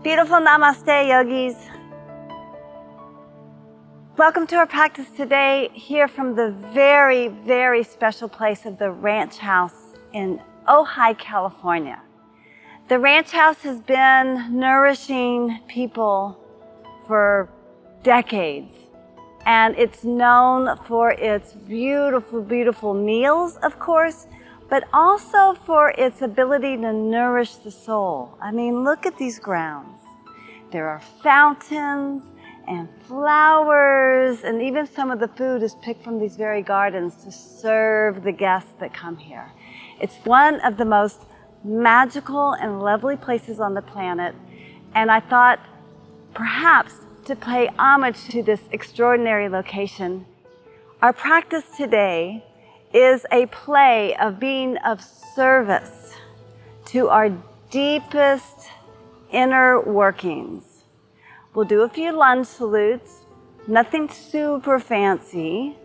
Beautiful namaste, yogis. Welcome to our practice today here from the very, very special place of the Ranch House in Ojai, California. The Ranch House has been nourishing people for decades, and it's known for its beautiful, beautiful meals, of course, but also for its ability to nourish the soul. I mean, look at these grounds. There are fountains and flowers, and even some of the food is picked from these very gardens to serve the guests that come here. It's one of the most magical and lovely places on the planet, and I thought perhaps to pay homage to this extraordinary location, our practice today is a play of being of service to our deepest inner workings. We'll do a few lunge salutes, nothing super fancy,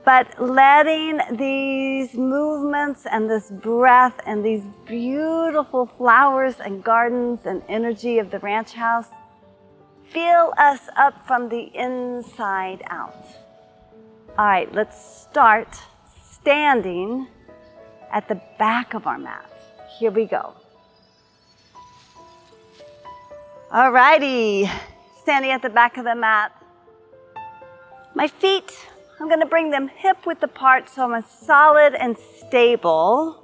but letting these movements and this breath and these beautiful flowers and gardens and energy of the ranch house fill us up from the inside out. All right, let's start standing at the back of our mat. Here we go. All righty, standing at the back of the mat. My feet, I'm gonna bring them hip width apart so I'm solid and stable.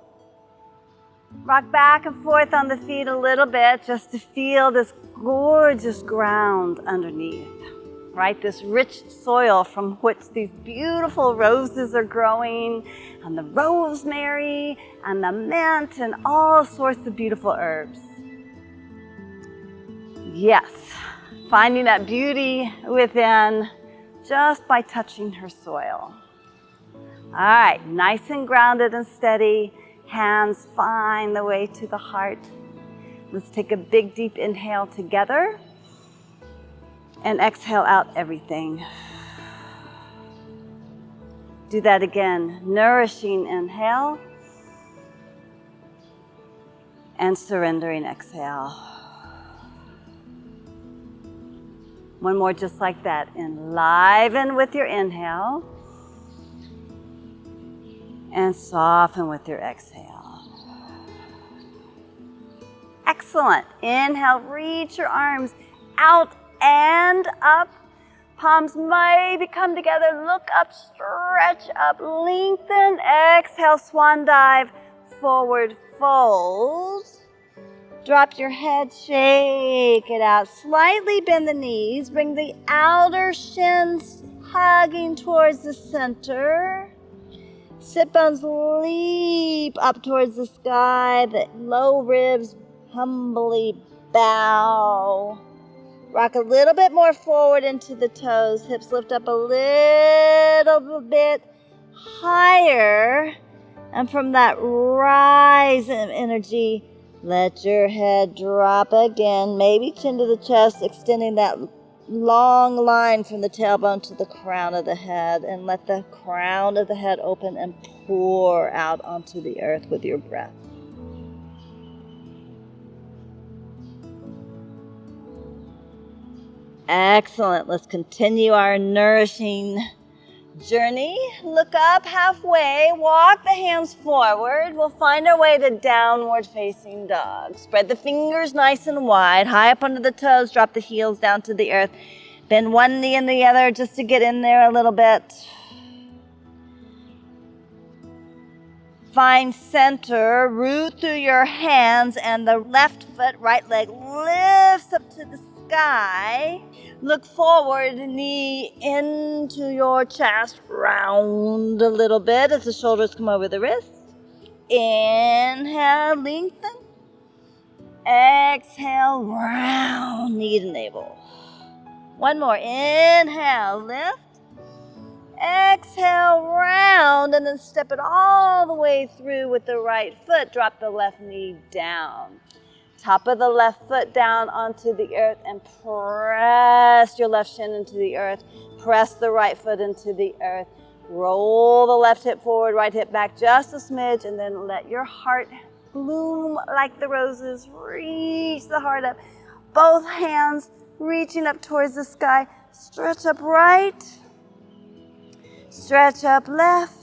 Rock back and forth on the feet a little bit just to feel this gorgeous ground underneath. Right, this rich soil from which these beautiful roses are growing, and the rosemary, and the mint, and all sorts of beautiful herbs. Yes, finding that beauty within just by touching her soil. All right, nice and grounded and steady, hands find the way to the heart. Let's take a big deep inhale together. And exhale out everything. Do that again. Nourishing inhale. And surrendering exhale. One more just like that. Enliven with your inhale. And soften with your exhale. Excellent. Inhale, reach your arms out and up. Palms maybe come together. Look up, stretch up, lengthen. Exhale, swan dive, forward fold. Drop your head, shake it out. Slightly bend the knees. Bring the outer shins hugging towards the center. Sit bones leap up towards the sky. The low ribs humbly bow. Rock a little bit more forward into the toes. Hips lift up a little bit higher. And from that rise in energy, let your head drop again. Maybe chin to the chest, extending that long line from the tailbone to the crown of the head. And let the crown of the head open and pour out onto the earth with your breath. Excellent. Let's continue our nourishing journey. Look up halfway. Walk the hands forward. We'll find our way to downward facing dog. Spread the fingers nice and wide. High up under the toes. Drop the heels down to the earth. Bend one knee and the other just to get in there a little bit. Find center. Root through your hands and the left foot, right leg lifts up to the sky. Look forward, knee into your chest, round a little bit as the shoulders come over the wrists. Inhale, lengthen. Exhale, round, knee to navel. One more, inhale, lift. Exhale, round, and then step it all the way through with the right foot. Drop the left knee down. Top of the left foot down onto the earth and press your left shin into the earth. Press the right foot into the earth. Roll the left hip forward, right hip back just a smidge, and then let your heart bloom like the roses. Reach the heart up. Both hands reaching up towards the sky. Stretch up right. Stretch up left.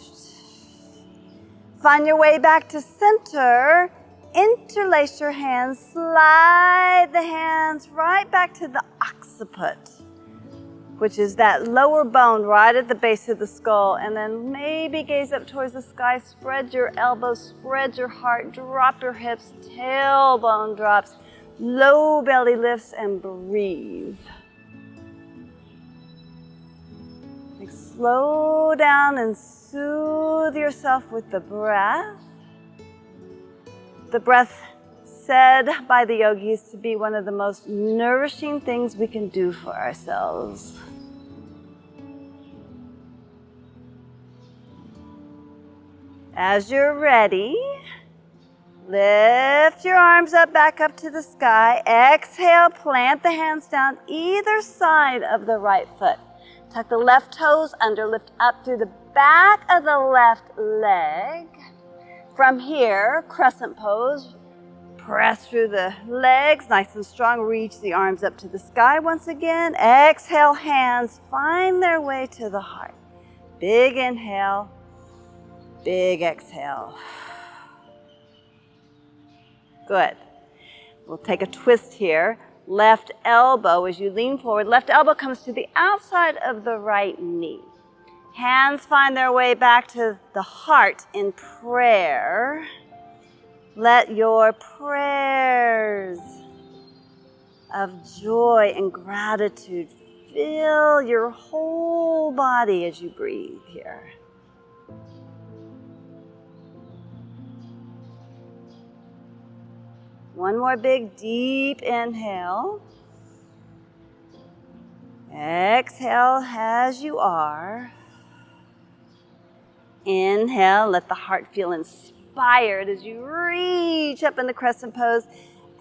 Find your way back to center. Interlace your hands. Slide the hands right back to the occiput, which is that lower bone right at the base of the skull. And then maybe gaze up towards the sky. Spread your elbows. Spread your heart. Drop your hips. Tailbone drops. Low belly lifts and breathe. Slow down and soothe yourself with the breath. The breath said by the yogis to be one of the most nourishing things we can do for ourselves. As you're ready, lift your arms up, back up to the sky. Exhale, plant the hands down either side of the right foot. Tuck the left toes under, lift up through the back of the left leg. From here, crescent pose. Press through the legs, nice and strong. Reach the arms up to the sky once again. Exhale, hands find their way to the heart. Big inhale, big exhale. Good. We'll take a twist here. Left elbow, as you lean forward, left elbow comes to the outside of the right knee. Hands find their way back to the heart in prayer. Let your prayers of joy and gratitude fill your whole body as you breathe here. One more big, deep inhale. Exhale as you are. Inhale, let the heart feel inspired as you reach up in the crescent pose.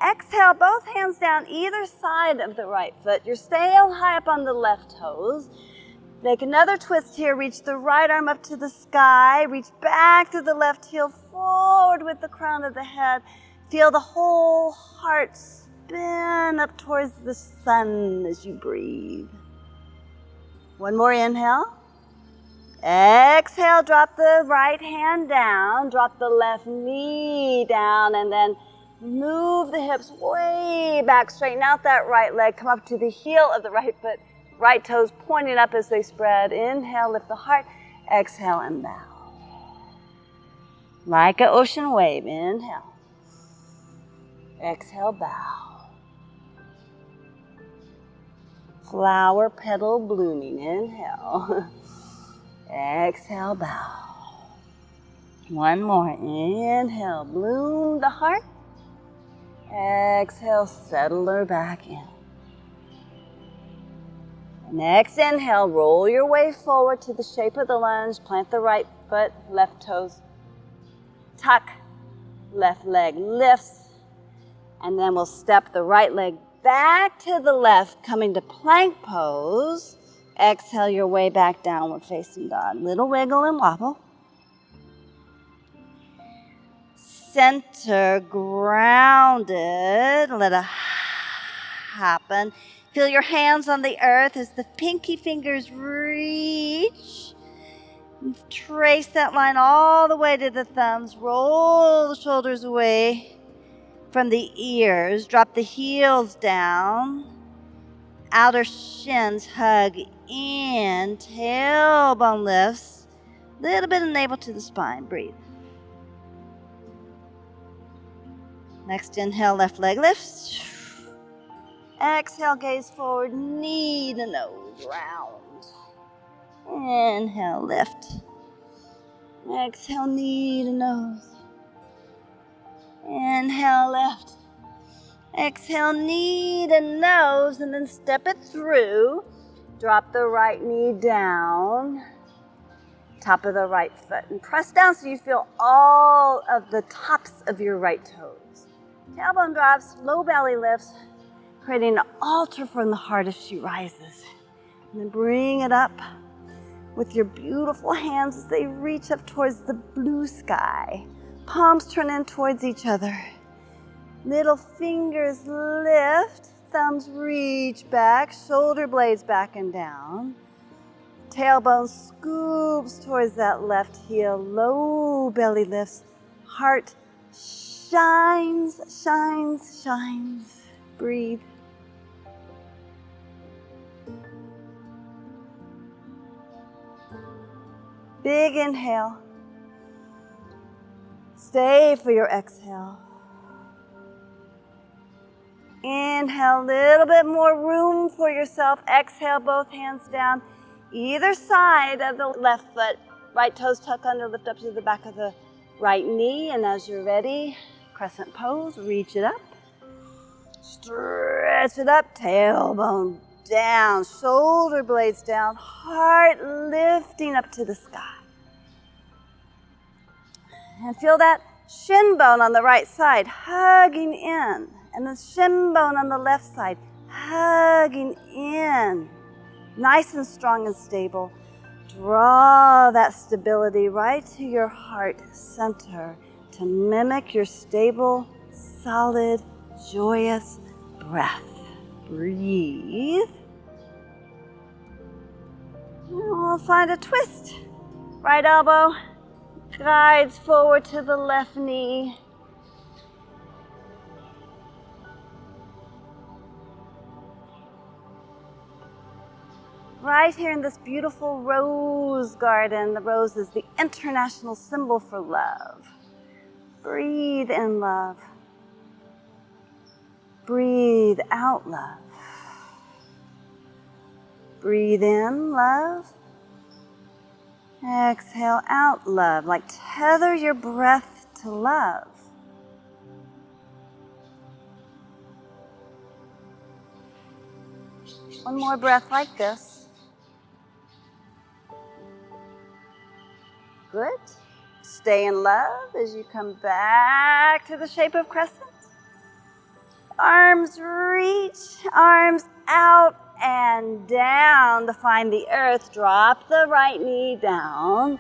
Exhale, both hands down either side of the right foot. You're staying high up on the left toes. Make another twist here. Reach the right arm up to the sky. Reach back to the left heel, forward with the crown of the head. Feel the whole heart spin up towards the sun as you breathe. One more inhale. Exhale, drop the right hand down, drop the left knee down, and then move the hips way back. Straighten out that right leg. Come up to the heel of the right foot. Right toes pointing up as they spread. Inhale, lift the heart. Exhale and bow. Like an ocean wave. Inhale. Exhale, bow. Flower petal blooming. Inhale. Exhale, bow. One more. Inhale, bloom the heart. Exhale, settle her back in. Next inhale, roll your way forward to the shape of the lunge. Plant the right foot, left toes. Tuck, left leg lifts. And then we'll step the right leg back to the left, coming to plank pose. Exhale your way back, downward facing dog. Little wiggle and wobble. Center, grounded. Let it happen. Feel your hands on the earth as the pinky fingers reach. Trace that line all the way to the thumbs. Roll the shoulders away from the ears. Drop the heels down. Outer shins hug in. Tailbone lifts. Little bit of navel to the spine. Breathe. Next inhale, left leg lifts. Exhale, gaze forward, knee to nose, round. Inhale, lift. Exhale, knee to nose. Inhale, lift. Exhale, knee to nose, and then step it through. Drop the right knee down, top of the right foot, and press down so you feel all of the tops of your right toes. Tailbone drops, low belly lifts, creating an altar from the heart as she rises. And then bring it up with your beautiful hands as they reach up towards the blue sky. Palms turn in towards each other. Little fingers lift. thumbs reach back, shoulder blades back and down. Tailbone scoops towards that left heel, low belly lifts, heart shines, shines, shines. Breathe. Big inhale. Stay for your exhale. Inhale, a little bit more room for yourself. Exhale, both hands down, either side of the left foot. Right toes tuck under, lift up to the back of the right knee. And as you're ready, crescent pose, reach it up. Stretch it up, tailbone down, shoulder blades down, heart lifting up to the sky. And feel that shin bone on the right side hugging in, and the shin bone on the left side hugging in. Nice and strong and stable. Draw that stability right to your heart center to mimic your stable, solid, joyous breath. Breathe. We'll find a twist. Right elbow guides forward to the left knee. Right here in this beautiful rose garden, the rose is the international symbol for love. Breathe in love. Breathe out love. Breathe in love. Exhale out love. Like tether your breath to love. One more breath like this. Good. Stay in love as you come back to the shape of crescent. Arms reach, arms out and down to find the earth. Drop the right knee down.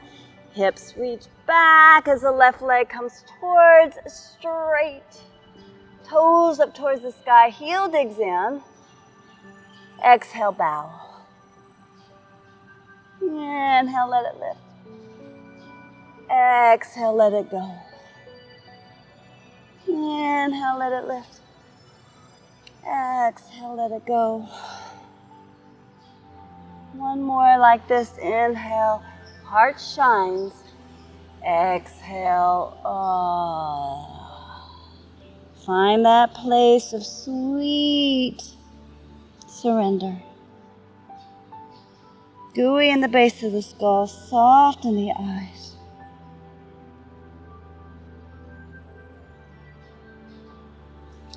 Hips reach back as the left leg comes towards straight. Toes up towards the sky, heel digs in. Exhale, bow. Inhale, let it lift. Exhale, let it go. Inhale, let it lift. Exhale, let it go. One more like this. Inhale, heart shines. Exhale, find that place of sweet surrender. Gooey in the base of the skull, soft in the eyes.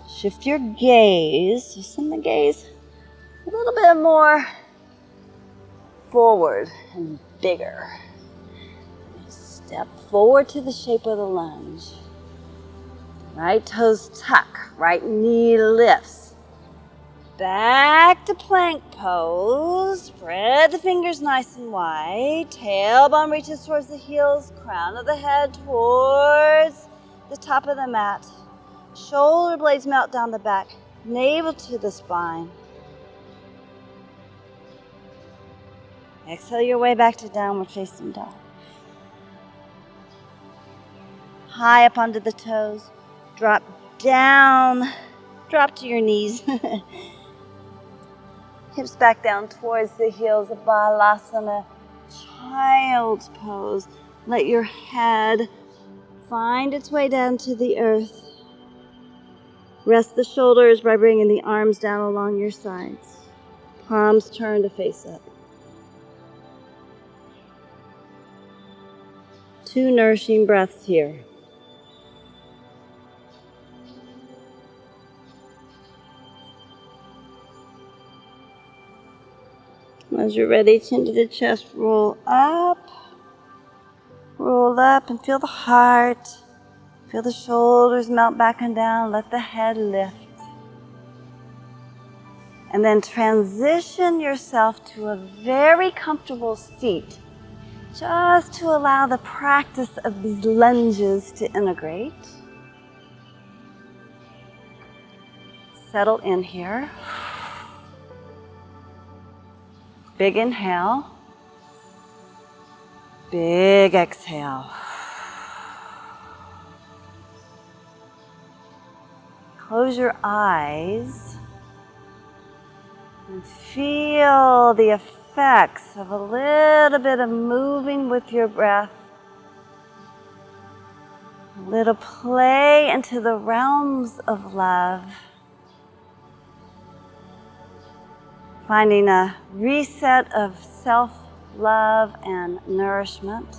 Shift your gaze, so send the gaze a little bit more forward and bigger. Step forward to the shape of the lunge. Right toes tuck, right knee lifts. Back to plank pose. Spread the fingers nice and wide. Tailbone reaches towards the heels, crown of the head towards the top of the mat. Shoulder blades melt down the back, navel to the spine. Exhale your way back to downward facing dog. High up onto the toes. Drop down. Drop to your knees. Hips back down towards the heels of Balasana. Child's pose. Let your head find its way down to the earth. Rest the shoulders by bringing the arms down along your sides. Palms turn to face up. 2 nourishing breaths here. As you're ready, chin to the chest, roll up, and feel the heart. Feel the shoulders melt back and down. Let the head lift. And then transition yourself to a very comfortable seat, just to allow the practice of these lunges to integrate. settle in here. Big inhale. Big exhale. Close your eyes and feel the effects of a little bit of moving with your breath. A little play into the realms of love. Finding a reset of self-love and nourishment.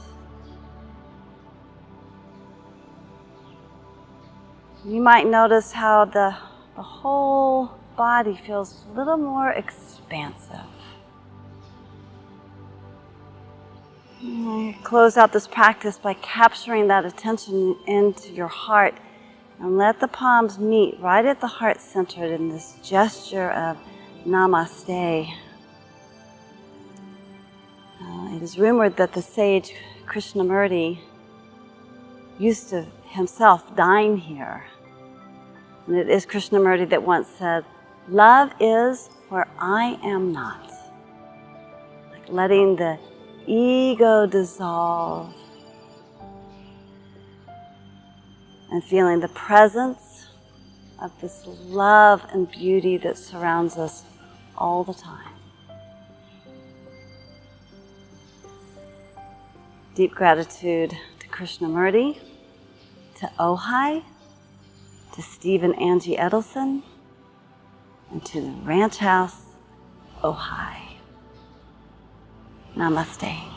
You might notice how the whole body feels a little more expansive. Close out this practice by capturing that attention into your heart and let the palms meet right at the heart center in this gesture of Namaste. It is rumored that the sage Krishnamurti used to himself dine here. And it is Krishnamurti that once said, "Love is where I am not." Like letting the ego dissolve and feeling the presence of this love and beauty that surrounds us all the time. Deep gratitude to Krishnamurti, to Ojai, to Steve and Angie Edelson, and to the ranch house, Ojai. Namaste.